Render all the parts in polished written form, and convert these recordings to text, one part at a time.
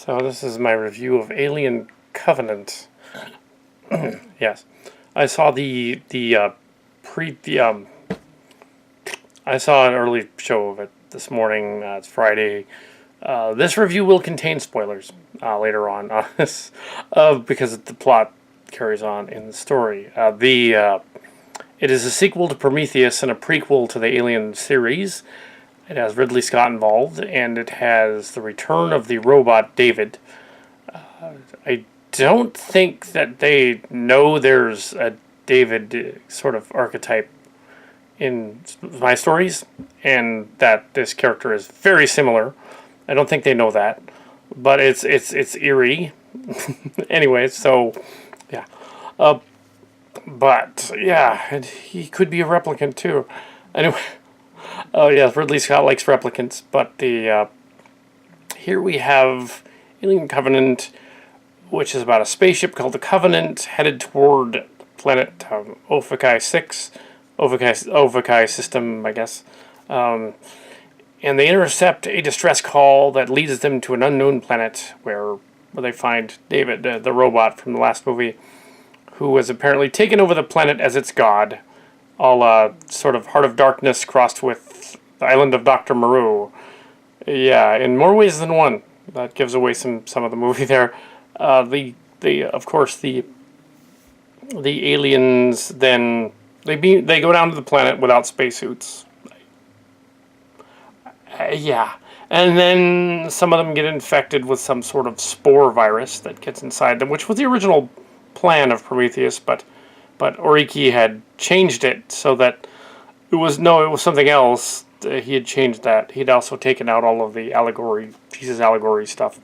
So this is my review of Alien Covenant. Yes, I saw I saw an early show of it this morning. It's Friday. This review will contain spoilers later on, because the plot carries on in the story. It is a sequel to Prometheus and a prequel to the Alien series. It has Ridley Scott involved, and it has the return of the robot David. I don't think that they know there's a David sort of archetype in my stories, and that this character is very similar. I don't think they know that, but it's eerie. Anyway, so yeah, but yeah, and he could be a replicant too. Anyway. Oh yeah, Ridley Scott likes replicants, but here we have Alien Covenant, which is about a spaceship called the Covenant headed toward the planet Ophikai 6, Ophikai system, I guess, and they intercept a distress call that leads them to an unknown planet where they find David, the robot from the last movie, who was apparently taken over the planet as its god. All sort of Heart of Darkness crossed with the Island of Dr. Moreau. Yeah, in more ways than one. That gives away some of the movie there. Of course the aliens then they go down to the planet without spacesuits. Yeah, and then some of them get infected with some sort of spore virus that gets inside them, which was the original plan of Prometheus, but Oriki had changed it so that it was something else. He had changed that. He'd also taken out all of the Jesus allegory stuff.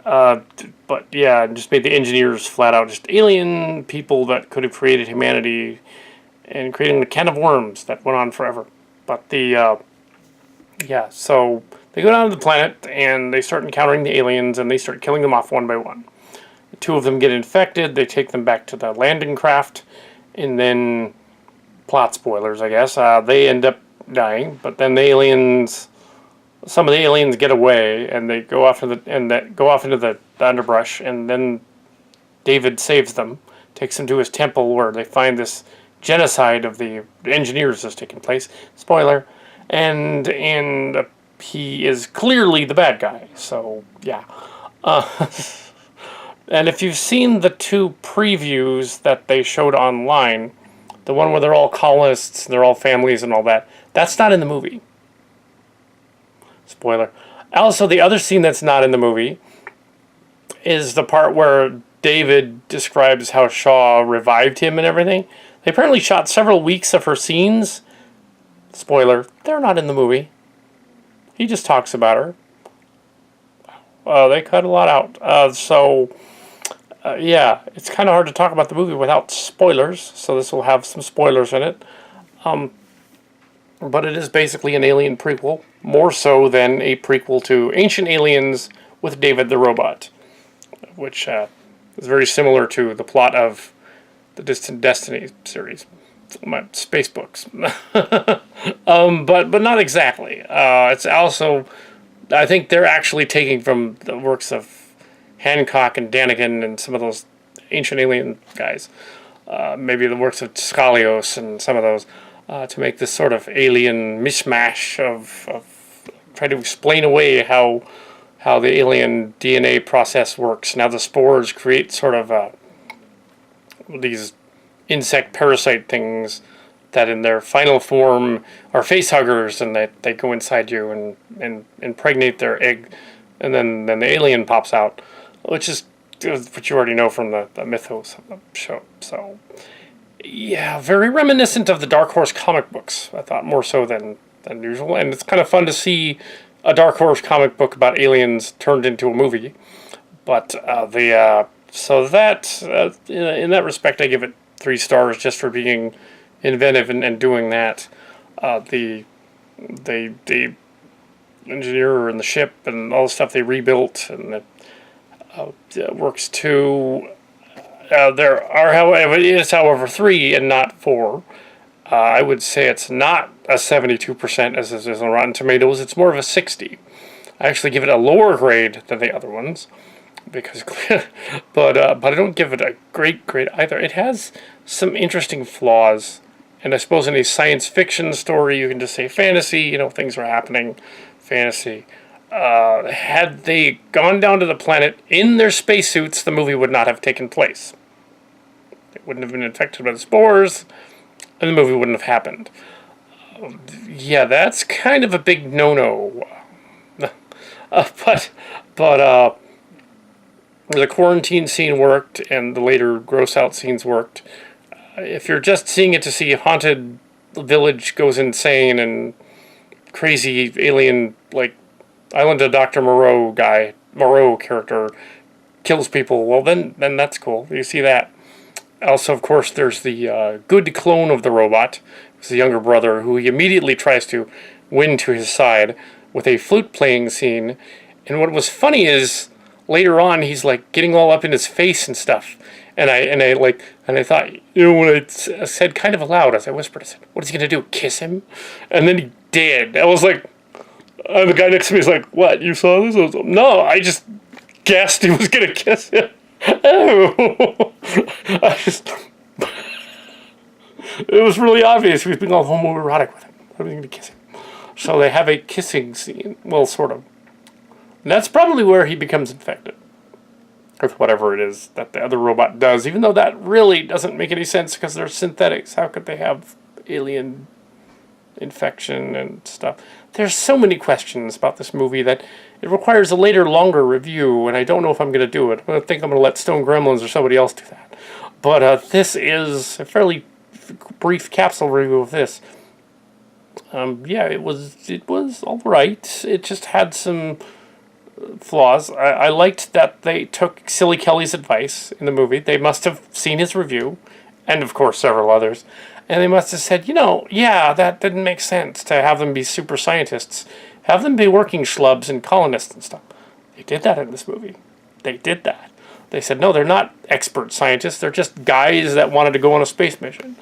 But yeah, just made the engineers flat out just alien people that could have created humanity and creating a can of worms that went on forever. But yeah, so they go down to the planet and they start encountering the aliens and they start killing them off one by one. Two of them get infected. They take them back to the landing craft, and then plot spoilers, I guess. They end up dying, but then some of the aliens get away, and they go off into the underbrush, and then David saves them, takes them to his temple where they find this genocide of the engineers has taken place. Spoiler, and he is clearly the bad guy. So yeah. And if you've seen the two previews that they showed online, the one where they're all colonists, they're all families and all that, that's not in the movie. Spoiler. Also, the other scene that's not in the movie is the part where David describes how Shaw revived him and everything. They apparently shot several weeks of her scenes. Spoiler, they're not in the movie. He just talks about her. They cut a lot out. Yeah, it's kind of hard to talk about the movie without spoilers, so this will have some spoilers in it. But it is basically an Alien prequel, more so than a prequel to Ancient Aliens with David the Robot, which is very similar to the plot of the Distant Destiny series, my space books. But not exactly. It's also, I think they're actually taking from the works of Hancock and Danigan and some of those Ancient Alien guys. Maybe the works of Scalios and some of those, to make this sort of alien mishmash of try to explain away how the alien DNA process works. Now the spores create sort of these insect parasite things that in their final form are face huggers, and they go inside you and impregnate their egg, and then the alien pops out, which is what you already know from the mythos of the show. So, yeah, very reminiscent of the Dark Horse comic books, I thought, more so than usual. And it's kind of fun to see a Dark Horse comic book about aliens turned into a movie. But so that, in that respect, I give it 3 stars just for being inventive and doing that. The engineer and the ship and all the stuff they rebuilt, and it works too. There are, however, it is, however, 3 and not 4. I would say it's not a 72% as it is on Rotten Tomatoes. It's more of a 60. I actually give it a lower grade than the other ones because, but I don't give it a great grade either. It has some interesting flaws, and I suppose in a science fiction story, you can just say fantasy. You know, things are happening, fantasy. Had they gone down to the planet in their spacesuits, the movie would not have taken place. It wouldn't have been infected by the spores, and the movie wouldn't have happened. Yeah, that's kind of a big no-no. But the quarantine scene worked, and the later gross-out scenes worked. If you're just seeing it to see a haunted village goes insane and crazy alien, like, Island of Dr. Moreau character kills people, well, then that's cool. You see that. Also, of course, there's the good clone of the robot. It's the younger brother who he immediately tries to win to his side with a flute playing scene. And what was funny is later on he's like getting all up in his face and stuff. And I thought, you know, when I said kind of aloud as I whispered, I said, "What is he gonna do? Kiss him?" And then he did. I was like, and the guy next to me is like, "What? You saw this?" I was like, "No, I just guessed he was gonna kiss him." Oh, it was really obvious he was being all homoerotic with him. I was going to kiss him. So they have a kissing scene. Well, sort of. And that's probably where he becomes infected. With whatever it is that the other robot does. Even though that really doesn't make any sense because they're synthetics. How could they have alien infection and stuff? There's so many questions about this movie that it requires a later, longer review, and I don't know if I'm going to do it. I think I'm going to let Stone Gremlins or somebody else do that. But this is a fairly brief capsule review of this. Yeah, it was all right. It just had some flaws. I liked that they took Silly Kelly's advice in the movie. They must have seen his review, and of course several others. And they must have said, you know, yeah, that didn't make sense to have them be super scientists. Have them be working schlubs and colonists and stuff. They did that in this movie. They did that. They said, no, they're not expert scientists. They're just guys that wanted to go on a space mission.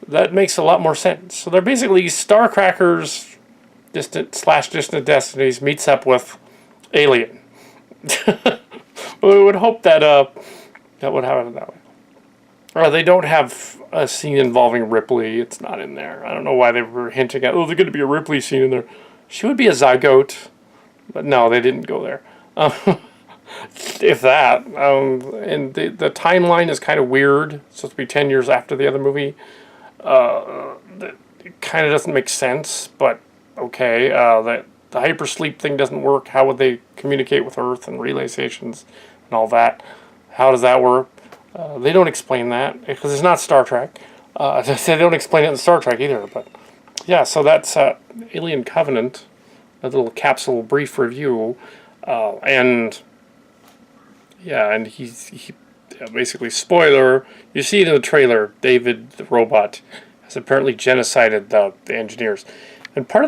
That makes a lot more sense. So they're basically Starcrackers, distant destinies meets up with Alien. We would hope that that would happen that way. They don't have a scene involving Ripley. It's not in there. I don't know why they were hinting at, oh, there's going to be a Ripley scene in there. She would be a zygote. But no, they didn't go there. If that. And the timeline is kind of weird. It's supposed to be 10 years after the other movie. It kind of doesn't make sense, but okay. The hypersleep thing doesn't work. How would they communicate with Earth and relay stations and all that? How does that work? They don't explain that because it's not Star Trek. They don't explain it in Star Trek either. But yeah, so that's Alien Covenant, a little capsule brief review, and yeah, and he basically spoiler. You see it in the trailer. David the robot has apparently genocided the engineers, and part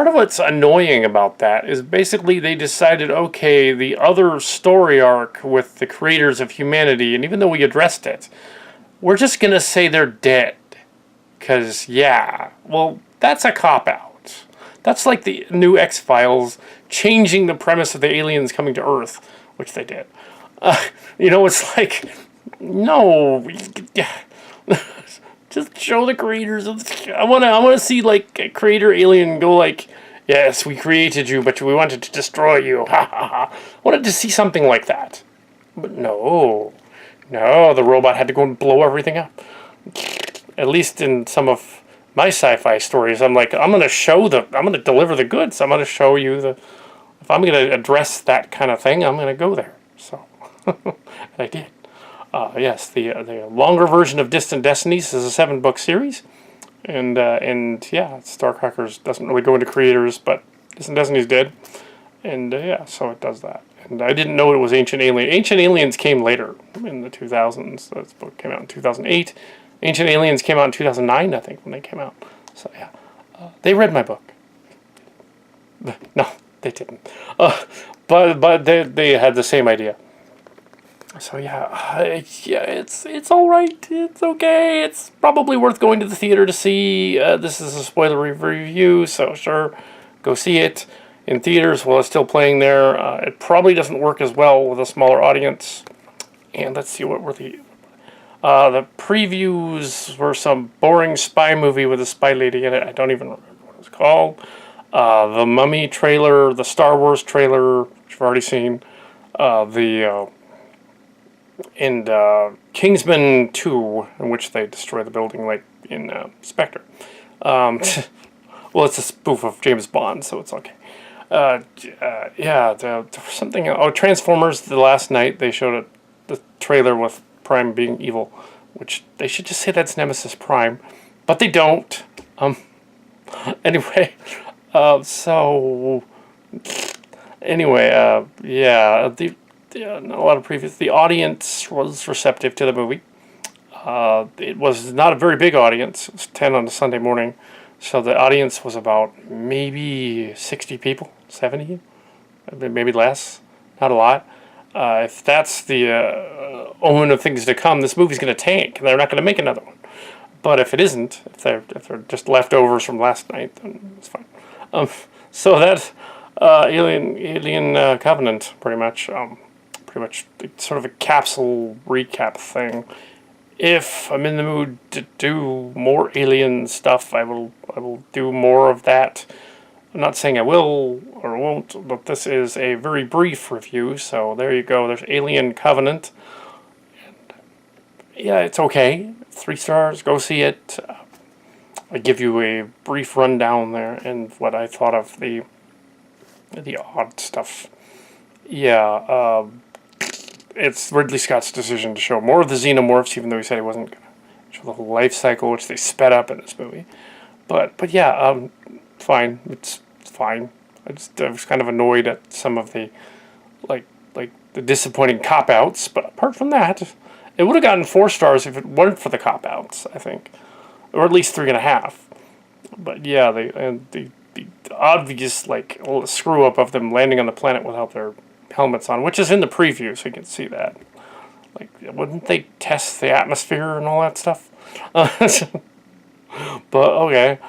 of what's annoying about that is basically they decided, okay, the other story arc with the creators of humanity, and even though we addressed it, we're just going to say they're dead. Because, yeah, well, that's a cop-out. That's like the new X-Files changing the premise of the aliens coming to Earth, which they did. It's like, no, just show the creators of I want to see like a creator alien go like, yes, we created you, but we wanted to destroy you. Ha ha ha. I wanted to see something like that. But no, the robot had to go and blow everything up. At least in some of my sci-fi stories, I'm like, I'm going to deliver the goods. I'm going to show you if I'm going to address that kind of thing, I'm going to go there. So, and I did. Yes, the longer version of Distant Destinies is a 7-book series, and yeah, Starcrackers doesn't really go into creators, but Distant Destinies did, and yeah, so it does that. And I didn't know it was Ancient Aliens. Ancient Aliens came later in the 2000s. This book came out in 2008. Ancient Aliens came out in 2009, I think, when they came out. So yeah, they read my book. No, they didn't. But they had the same idea. So yeah, it's all right. It's okay. It's probably worth going to the theater to see. This is a spoiler review, so sure, Go see it in theaters while it's still playing there. It probably doesn't work as well with a smaller audience. And let's see, what were the previews were some boring spy movie with a spy lady in it. I don't even remember what it was called. The Mummy trailer, the Star Wars trailer, which I've already seen. Kingsman 2, in which they destroy the building like in Spectre. Well, it's a spoof of James Bond, so it's okay. There was something. Oh, Transformers, the last night they showed the trailer with Prime being evil, which they should just say that's Nemesis Prime, but they don't. Anyway, so anyway, not a lot of previews. The audience was receptive to the movie. It was not a very big audience. It was 10 on a Sunday morning, so the audience was about maybe 60 people, 70, maybe less. Not a lot. If that's the omen of things to come, this movie's going to tank. They're not going to make another one. But if it isn't, if they're just leftovers from last night, then it's fine. So that Alien Covenant, pretty much sort of a capsule recap thing. If I'm in the mood to do more Alien stuff, I will do more of that. I'm not saying I will or won't, but this is a very brief review, so there you go. There's Alien Covenant. And yeah, it's okay. 3 stars. Go see it. I give you a brief rundown there and what I thought of the odd stuff. Yeah, it's Ridley Scott's decision to show more of the xenomorphs, even though he said he wasn't going to show the whole life cycle, which they sped up in this movie. But yeah, fine. It's fine. I was kind of annoyed at some of the like the disappointing cop-outs, but apart from that, it would have gotten 4 stars if it weren't for the cop-outs, I think, or at least 3.5. But yeah, the obvious screw up of them landing on the planet without their helmets on, which is in the preview, so you can see that. Like, wouldn't they test the atmosphere and all that stuff? But okay.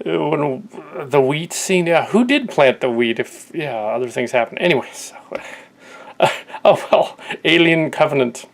When the wheat scene, yeah, who did plant the wheat if, other things happen? Anyways, oh well, Alien Covenant.